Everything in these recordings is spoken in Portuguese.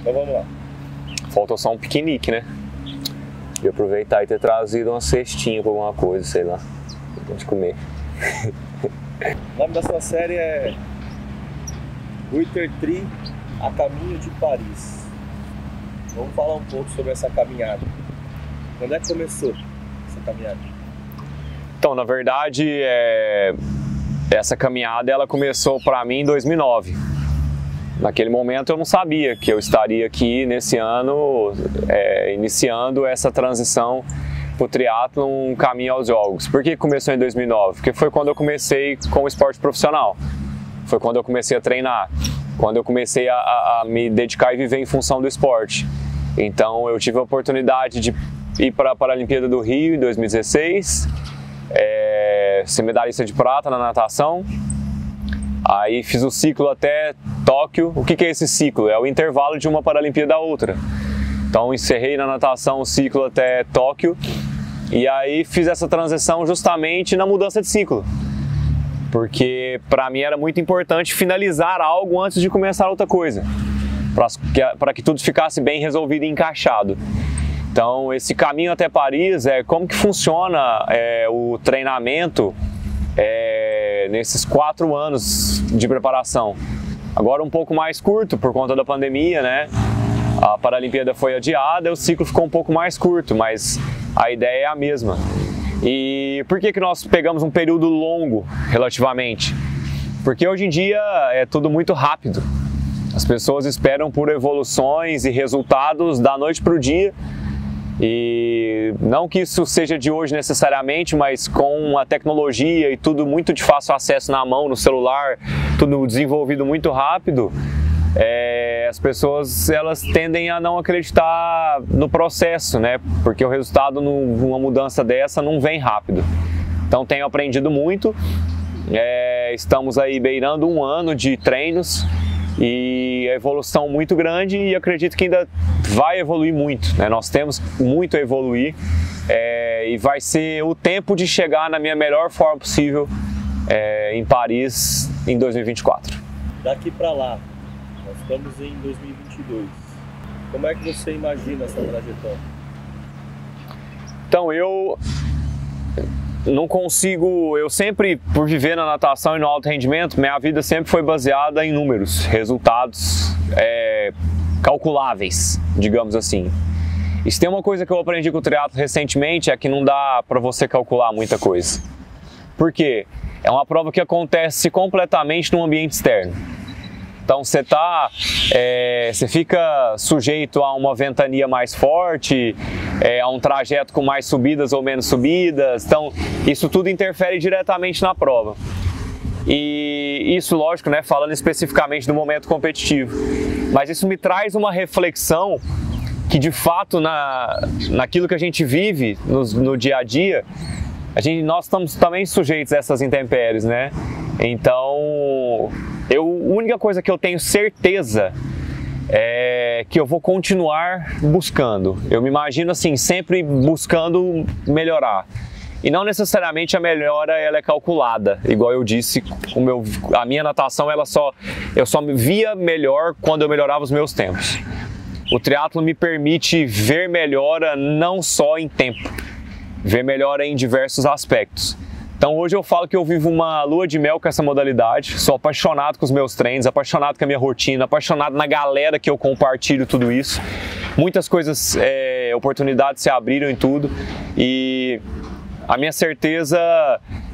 Então vamos lá. Faltou só um piquenique, né? E aproveitar e ter trazido uma cestinha pra alguma coisa, sei lá, pra gente comer. O nome da sua série é Ruiter Tri, a caminho de Paris. Vamos falar um pouco sobre essa caminhada. Quando é que começou essa caminhada? Então, na verdade, essa caminhada ela começou para mim em 2009. Naquele momento eu não sabia que eu estaria aqui nesse ano iniciando essa transição para o triatlon, um caminho aos jogos. Por que começou em 2009? Porque foi quando eu comecei com o esporte profissional. Foi quando eu comecei a treinar, quando eu comecei a me dedicar e viver em função do esporte. Então eu tive a oportunidade de ir para a Paralimpíada do Rio em 2016, ser medalhista de prata na natação. Aí fiz o ciclo até Tóquio. O que é esse ciclo? É o intervalo de uma Paralimpíada da outra. Então encerrei na natação o ciclo até Tóquio e aí fiz essa transição justamente na mudança de ciclo. Porque para mim era muito importante finalizar algo antes de começar outra coisa, para que tudo ficasse bem resolvido e encaixado. Então esse caminho até Paris como que funciona o treinamento nesses 4 anos de preparação. Agora um pouco mais curto por conta da pandemia, né? A Paralimpíada foi adiada, o ciclo ficou um pouco mais curto, mas a ideia é a mesma. E por que nós pegamos um período longo, relativamente? Porque hoje em dia é tudo muito rápido. As pessoas esperam por evoluções e resultados da noite para o dia. E não que isso seja de hoje necessariamente, mas com a tecnologia e tudo muito de fácil acesso na mão, no celular, tudo desenvolvido muito rápido, as pessoas elas tendem a não acreditar no processo, né? Porque o resultado numa mudança dessa não vem rápido. Então tenho aprendido muito, estamos aí beirando 1 ano de treinos e a evolução muito grande e acredito que ainda vai evoluir muito, né? Nós temos muito a evoluir e vai ser o tempo de chegar na minha melhor forma possível em Paris em 2024. Daqui para lá, nós estamos em 2022. Como é que você imagina essa trajetória? Então eu não consigo, eu sempre, por viver na natação e no alto rendimento, minha vida sempre foi baseada em números, resultados calculáveis, digamos assim. E se tem uma coisa que eu aprendi com o triatlo recentemente é que não dá para você calcular muita coisa. Por quê? É uma prova que acontece completamente no ambiente externo. Então você fica sujeito a uma ventania mais forte, a um trajeto com mais subidas ou menos subidas, então isso tudo interfere diretamente na prova. E isso, lógico, né, falando especificamente do momento competitivo, mas isso me traz uma reflexão que de fato naquilo que a gente vive no dia a dia, nós estamos também sujeitos a essas intempéries, né? Então a única coisa que eu tenho certeza é que eu vou continuar buscando. Eu me imagino assim, sempre buscando melhorar. E não necessariamente a melhora ela é calculada, igual eu disse, a minha natação eu só me via melhor quando eu melhorava os meus tempos. O triatlo me permite ver melhora não só em tempo, ver melhora em diversos aspectos. Então hoje eu falo que eu vivo uma lua de mel com essa modalidade, sou apaixonado com os meus treinos, apaixonado com a minha rotina, apaixonado na galera que eu compartilho tudo isso. Muitas coisas, oportunidades se abriram em tudo e a minha certeza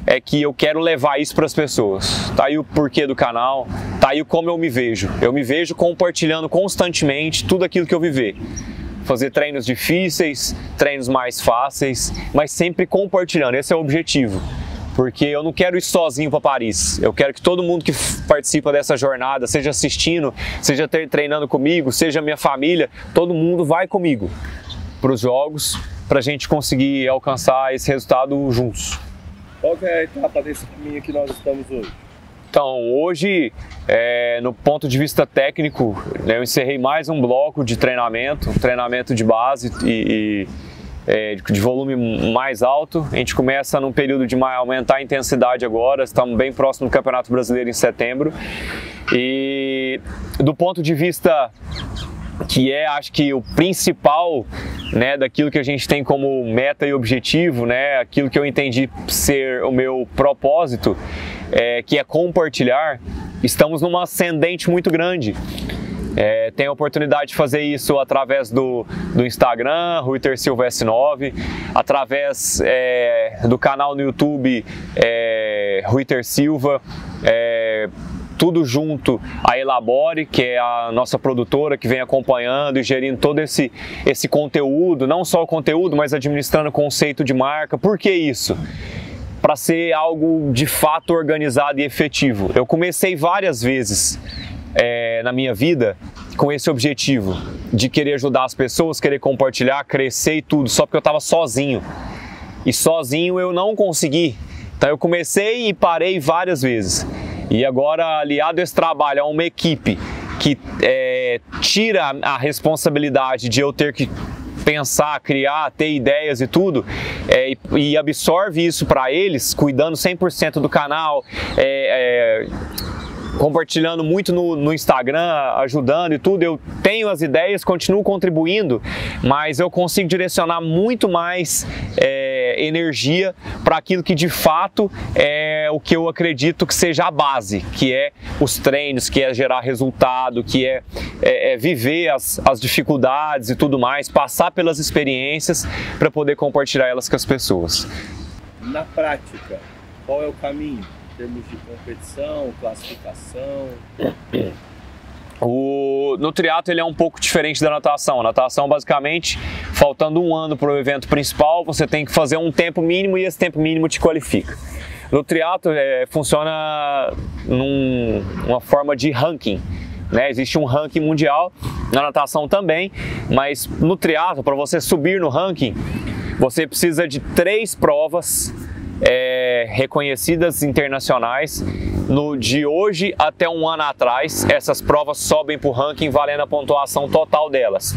é que eu quero levar isso para as pessoas. Tá aí o porquê do canal, tá aí como eu me vejo. Eu me vejo compartilhando constantemente tudo aquilo que eu viver. Fazer treinos difíceis, treinos mais fáceis, mas sempre compartilhando, esse é o objetivo. Porque eu não quero ir sozinho para Paris, eu quero que todo mundo que participa dessa jornada, seja assistindo, seja treinando comigo, seja minha família, todo mundo vai comigo para os jogos, para a gente conseguir alcançar esse resultado juntos. Qual que é a etapa desse caminho que nós estamos hoje? Então, hoje, no ponto de vista técnico, eu encerrei mais um bloco de treinamento, um treinamento de base de volume mais alto. A gente começa num período de aumentar a intensidade agora, estamos bem próximo do Campeonato Brasileiro em setembro. E do ponto de vista que é, acho que o principal, né, daquilo que a gente tem como meta e objetivo, né, aquilo que eu entendi ser o meu propósito, que é compartilhar. Estamos numa ascendente muito grande. Tenho a oportunidade de fazer isso através do Instagram, Ruiter Silva S9, através do canal no YouTube Ruiter Silva, tudo junto a Elabore, que é a nossa produtora que vem acompanhando e gerindo todo esse conteúdo, não só o conteúdo, mas administrando o conceito de marca. Por que isso? Para ser algo de fato organizado e efetivo. Eu comecei várias vezes na minha vida com esse objetivo de querer ajudar as pessoas, querer compartilhar, crescer e tudo, só porque eu estava sozinho. E sozinho eu não consegui. Então eu comecei e parei várias vezes. E agora, aliado a esse trabalho a uma equipe que tira a responsabilidade de eu ter que pensar, criar, ter ideias e tudo, e absorve isso para eles, cuidando 100% do canal, compartilhando muito no Instagram, ajudando e tudo. Eu tenho as ideias, continuo contribuindo, mas eu consigo direcionar muito mais energia para aquilo que de fato é o que eu acredito que seja a base, que é os treinos, que é gerar resultado, que é viver as dificuldades e tudo mais, passar pelas experiências para poder compartilhar elas com as pessoas. Na prática, qual é o caminho? Em termos de competição, classificação? No triatlo ele é um pouco diferente da natação. A natação, basicamente, faltando um ano para o evento principal, você tem que fazer um tempo mínimo e esse tempo mínimo te qualifica. No triatlo funciona numa forma de ranking, né? Existe um ranking mundial, na natação também, mas no triatlo, para você subir no ranking, você precisa de 3 provas reconhecidas internacionais. De hoje até um ano atrás, essas provas sobem para o ranking valendo a pontuação total delas.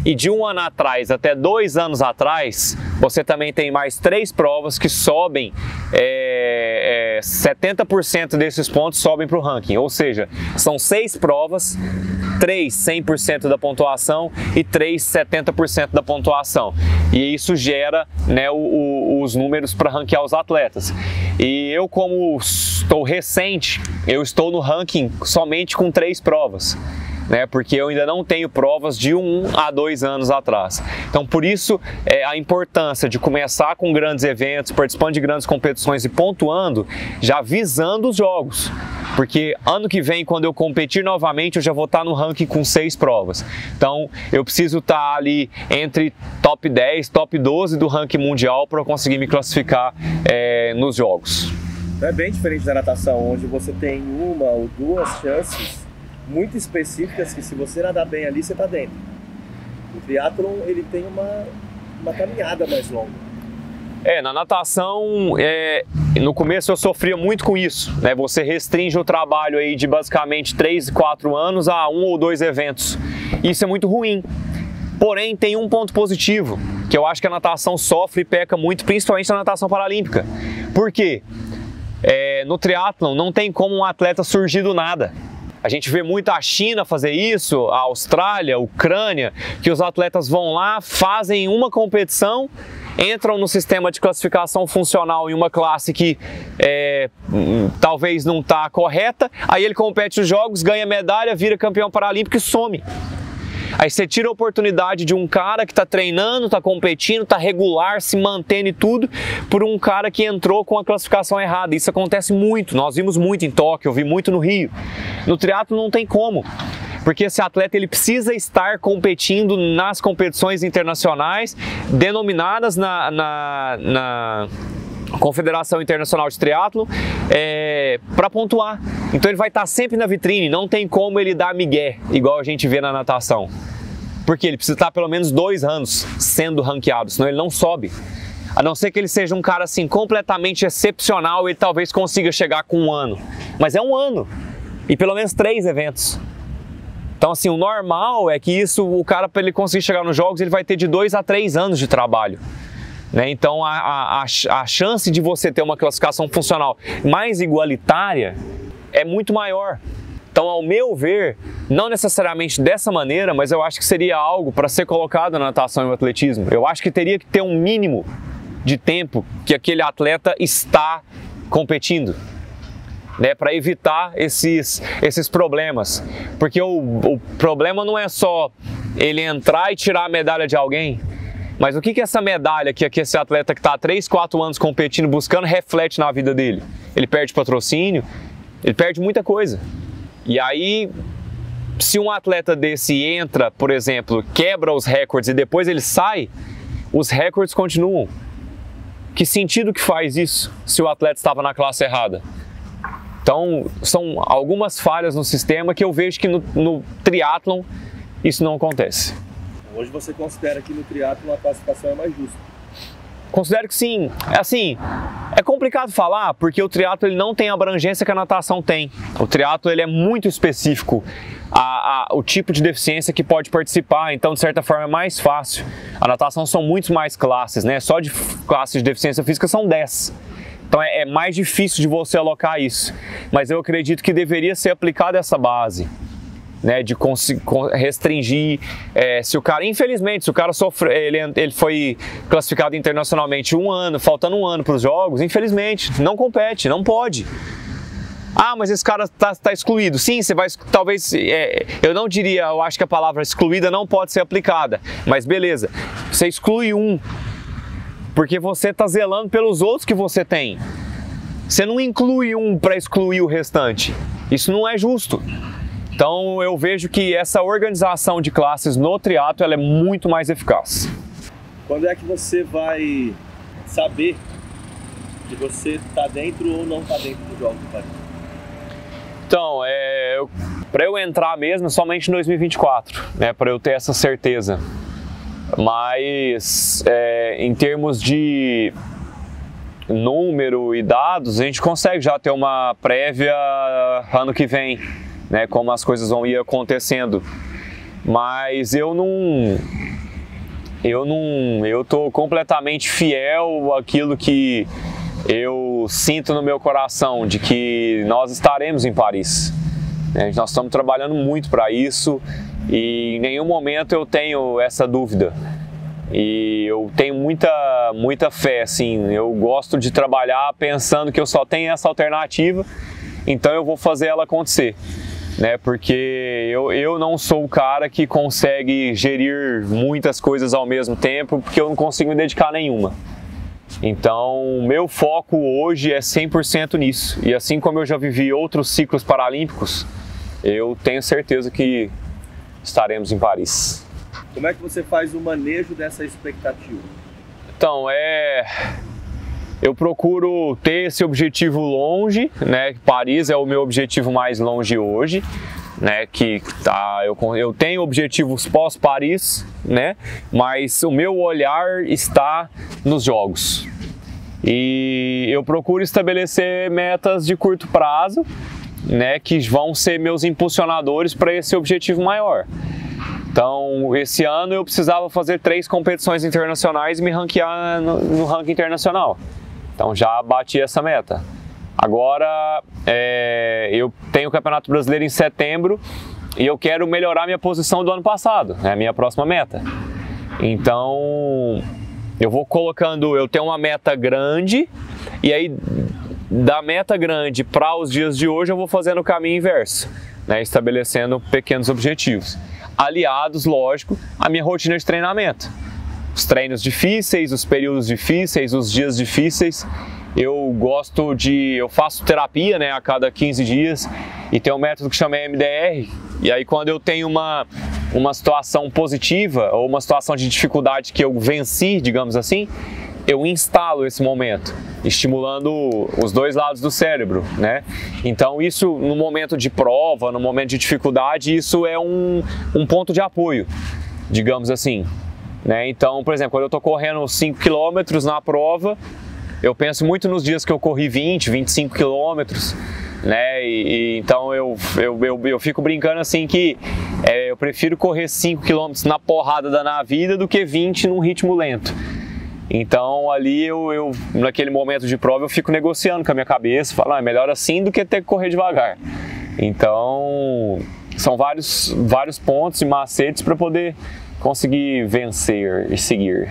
E de um ano atrás até 2 anos atrás, você também tem mais 3 provas que sobem, 70% desses pontos sobem para o ranking. Ou seja, são 6 provas, 3 100% da pontuação e 3 70% da pontuação. E isso gera, né, os números para ranquear os atletas. E eu, como estou recente, eu estou no ranking somente com 3 provas. Né, porque eu ainda não tenho provas de 1 a 2 anos atrás. Então, por isso, a importância de começar com grandes eventos, participando de grandes competições e pontuando, já visando os jogos. Porque ano que vem, quando eu competir novamente, eu já vou estar no ranking com 6 provas. Então, eu preciso estar ali entre top 10, top 12 do ranking mundial para eu conseguir me classificar nos jogos. É bem diferente da natação, onde você tem 1 ou 2 chances muito específicas que, se você nadar bem ali, você está dentro. O triatlon, ele tem uma caminhada mais longa. Na natação, no começo eu sofria muito com isso, né? Você restringe o trabalho aí de basicamente 3, 4 anos a 1 ou 2 eventos. Isso é muito ruim. Porém, tem um ponto positivo, que eu acho que a natação sofre e peca muito, principalmente na natação paralímpica. Por quê? No triatlon não tem como um atleta surgir do nada. A gente vê muito a China fazer isso, a Austrália, a Ucrânia, que os atletas vão lá, fazem uma competição, entram no sistema de classificação funcional em uma classe que talvez não está correta, aí ele compete os jogos, ganha medalha, vira campeão paralímpico e some. Aí você tira a oportunidade de um cara que está treinando, está competindo, está regular, se mantendo e tudo, por um cara que entrou com a classificação errada. Isso acontece muito, nós vimos muito em Tóquio, eu vi muito no Rio. No triatlo não tem como, porque esse atleta ele precisa estar competindo nas competições internacionais, denominadas na Confederação Internacional de Triatlo, para pontuar. Então ele vai estar sempre na vitrine, não tem como ele dar migué, igual a gente vê na natação. Porque ele precisa estar pelo menos 2 anos sendo ranqueado, senão ele não sobe. A não ser que ele seja um cara assim completamente excepcional, ele talvez consiga chegar com 1 ano. Mas é 1 ano e pelo menos 3 eventos. Então assim, o normal é que o cara, para ele conseguir chegar nos jogos, ele vai ter de 2 a 3 anos de trabalho. Então a chance de você ter uma classificação funcional mais igualitária é muito maior. Então, ao meu ver, não necessariamente dessa maneira, mas eu acho que seria algo para ser colocado na natação e no atletismo. Eu acho que teria que ter um mínimo de tempo que aquele atleta está competindo, né, para evitar esses problemas. Porque o problema não é só ele entrar e tirar a medalha de alguém, mas o que essa medalha que esse atleta que está há 3, 4 anos competindo, buscando, reflete na vida dele? Ele perde patrocínio, ele perde muita coisa. E aí, se um atleta desse entra, por exemplo, quebra os recordes e depois ele sai, os recordes continuam. Que sentido que faz isso se o atleta estava na classe errada? Então, são algumas falhas no sistema que eu vejo que no triatlon isso não acontece. Hoje você considera que no triatlon a classificação é mais justa? Considero que sim. Assim, é complicado falar porque o triatlo ele não tem a abrangência que a natação tem. O triatlo ele é muito específico o tipo de deficiência que pode participar, então de certa forma é mais fácil. A natação são muito mais classes, né? Só de classes de deficiência física são 10. Então é mais difícil de você alocar isso. Mas eu acredito que deveria ser aplicada essa base, né, de restringir, se o cara, infelizmente, se o cara ele foi classificado internacionalmente faltando um ano para os jogos, infelizmente, não compete, não pode. Ah, mas esse cara tá excluído. Sim, você vai, talvez, eu não diria, eu acho que a palavra excluída não pode ser aplicada, mas beleza, você exclui um, porque você está zelando pelos outros que você tem. Você não inclui um para excluir o restante, isso não é justo. Então eu vejo que essa organização de classes no triatlo ela é muito mais eficaz. Quando é que você vai saber que você está dentro ou não está dentro dos Jogos do Paris? Então, para eu entrar mesmo, somente em 2024, né, para eu ter essa certeza. Mas em termos de número e dados, a gente consegue já ter uma prévia ano que vem, né, como as coisas vão ir acontecendo. Mas eu tô completamente fiel àquilo que eu sinto no meu coração, de que nós estaremos em Paris. Nós estamos trabalhando muito para isso e em nenhum momento eu tenho essa dúvida. E eu tenho muita fé, assim, eu gosto de trabalhar pensando que eu só tenho essa alternativa, então eu vou fazer ela acontecer. Né, porque eu não sou o cara que consegue gerir muitas coisas ao mesmo tempo, porque eu não consigo me dedicar a nenhuma. Então, meu foco hoje é 100% nisso. E assim como eu já vivi outros ciclos paralímpicos, eu tenho certeza que estaremos em Paris. Como é que você faz o manejo dessa expectativa? Então, eu procuro ter esse objetivo longe, né? Paris é o meu objetivo mais longe hoje, né? Eu tenho objetivos pós-Paris, né? Mas o meu olhar está nos jogos. E eu procuro estabelecer metas de curto prazo, né? Que vão ser meus impulsionadores para esse objetivo maior. Então, esse ano eu precisava fazer 3 competições internacionais e me ranquear no ranking internacional. Então já bati essa meta. Agora eu tenho o Campeonato Brasileiro em setembro e eu quero melhorar minha posição do ano passado, é a minha próxima meta. Então eu vou colocando, eu tenho uma meta grande e aí da meta grande para os dias de hoje eu vou fazendo o caminho inverso, né, estabelecendo pequenos objetivos, aliados, lógico, à minha rotina de treinamento. Os treinos difíceis, os períodos difíceis, os dias difíceis. Eu faço terapia, né, a cada 15 dias e tem um método que chama EMDR. E aí quando eu tenho uma situação positiva ou uma situação de dificuldade que eu venci, digamos assim, eu instalo esse momento, estimulando os dois lados do cérebro, né? Então isso no momento de prova, no momento de dificuldade, isso é um ponto de apoio, digamos assim. Né? Então, por exemplo, quando eu estou correndo 5 km na prova, eu penso muito nos dias que eu corri 20, 25 km, né? Então eu fico brincando assim que eu prefiro correr 5 km na porrada na vida do que 20 num ritmo lento. Então ali naquele momento de prova eu fico negociando com a minha cabeça, falo, é melhor assim do que ter que correr devagar. Então, são vários pontos e macetes para poder conseguir vencer e seguir.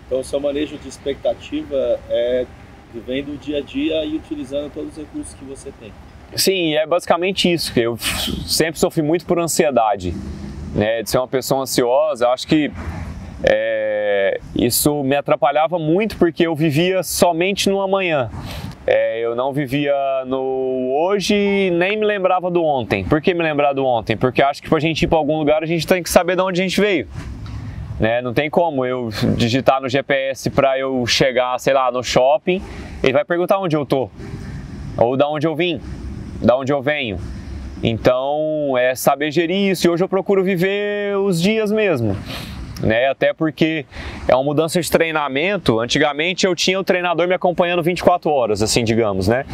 Então, o seu manejo de expectativa é vivendo o dia a dia e utilizando todos os recursos que você tem. Sim, é basicamente isso. Eu sempre sofri muito por ansiedade, né? De ser uma pessoa ansiosa. Eu acho que isso me atrapalhava muito porque eu vivia somente no amanhã. Eu não vivia no hoje e nem me lembrava do ontem. Por que me lembrar do ontem? Porque acho que para a gente ir para algum lugar a gente tem que saber de onde a gente veio. Né? Não tem como eu digitar no GPS para eu chegar, sei lá, no shopping, ele vai perguntar onde eu tô, ou da onde eu vim, da onde eu venho. Então, é saber gerir isso, e hoje eu procuro viver os dias mesmo, né? Até porque é uma mudança de treinamento. Antigamente eu tinha o treinador me acompanhando 24 horas, assim, digamos, né?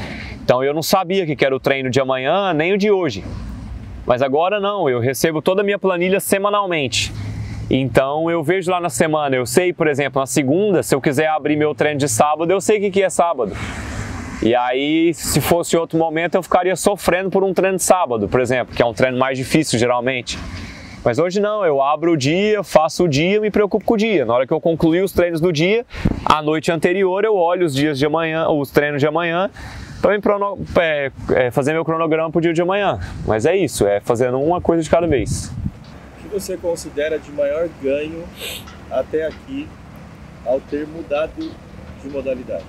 Então eu não sabia que era o treino de amanhã, nem o de hoje. Mas agora não, eu recebo toda a minha planilha semanalmente. Então eu vejo lá na semana, eu sei, por exemplo, na segunda, se eu quiser abrir meu treino de sábado, eu sei o que é sábado. E aí, se fosse outro momento, eu ficaria sofrendo por um treino de sábado, por exemplo, que é um treino mais difícil geralmente. Mas hoje não, eu abro o dia, faço o dia, me preocupo com o dia. Na hora que eu concluir os treinos do dia, à noite anterior eu olho os dias de amanhã, os treinos de amanhã, para fazer meu cronograma para o dia de amanhã. Mas é isso, é fazendo uma coisa de cada vez. O que você considera de maior ganho até aqui ao ter mudado de modalidade?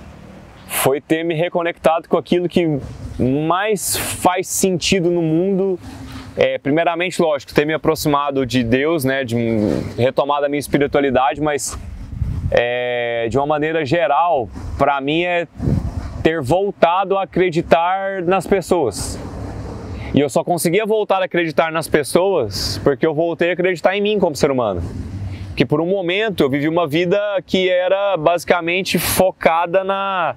Foi ter me reconectado com aquilo que mais faz sentido no mundo. Primeiramente, lógico, ter me aproximado de Deus, né, de retomar a minha espiritualidade, mas de uma maneira geral, para mim é ter voltado a acreditar nas pessoas. E eu só conseguia voltar a acreditar nas pessoas porque eu voltei a acreditar em mim como ser humano. Porque por um momento eu vivi uma vida que era basicamente focada na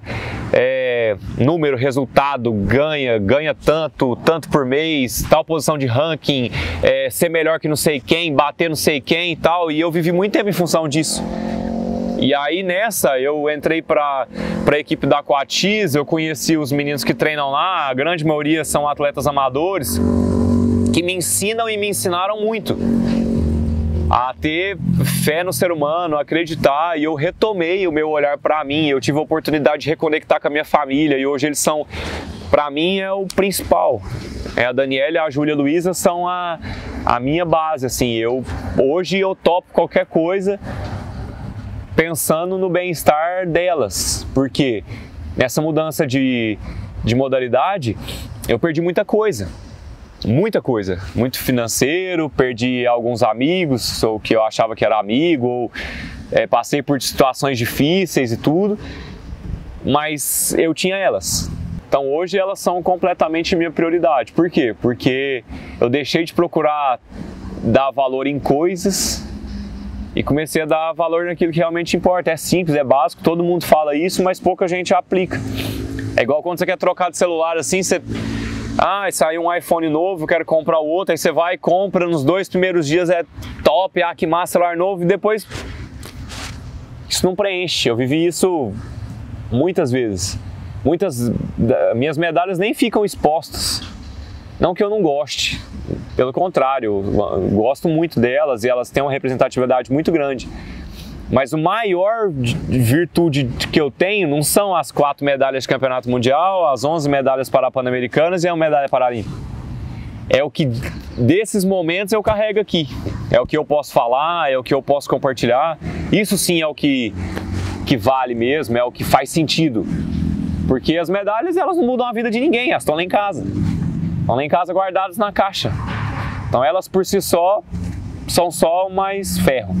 número, resultado, ganha tanto por mês, tal posição de ranking, ser melhor que não sei quem, bater não sei quem e tal. E eu vivi muito tempo em função disso. E aí nessa eu entrei para a equipe da Aquatis, eu conheci os meninos que treinam lá, a grande maioria são atletas amadores, que me ensinam e me ensinaram muito a ter fé no ser humano, a acreditar, e eu retomei o meu olhar para mim, eu tive a oportunidade de reconectar com a minha família, e hoje eles são, para mim, é o principal. A Daniela e a Júlia Luísa são a minha base, assim, hoje eu topo qualquer coisa pensando no bem-estar delas, porque nessa mudança de modalidade eu perdi muita coisa, muito financeiro, perdi alguns amigos, ou que eu achava que era amigo, ou passei por situações difíceis e tudo, mas eu tinha elas. Então hoje elas são completamente minha prioridade. Por quê? Porque eu deixei de procurar dar valor em coisas e comecei a dar valor naquilo que realmente importa. É simples, é básico, todo mundo fala isso, mas pouca gente aplica. É igual quando você quer trocar de celular assim, você... saiu um iPhone novo, eu quero comprar o outro, aí você vai e compra, nos 2 primeiros dias é top, que massa, celular novo, e depois isso não preenche. Eu vivi isso muitas vezes. Muitas minhas medalhas nem ficam expostas. Não que eu não goste, pelo contrário, eu gosto muito delas e elas têm uma representatividade muito grande. Mas o maior virtude que eu tenho não são as 4 medalhas de campeonato mundial, as 11 medalhas pan-americanas e a medalha paralímpica. É o que desses momentos eu carrego aqui. É o que eu posso falar, é o que eu posso compartilhar. Isso sim é o que vale mesmo, é o que faz sentido. Porque as medalhas, elas não mudam a vida de ninguém, elas estão lá em casa. Estão lá em casa guardadas na caixa. Então elas por si só são só mais ferro.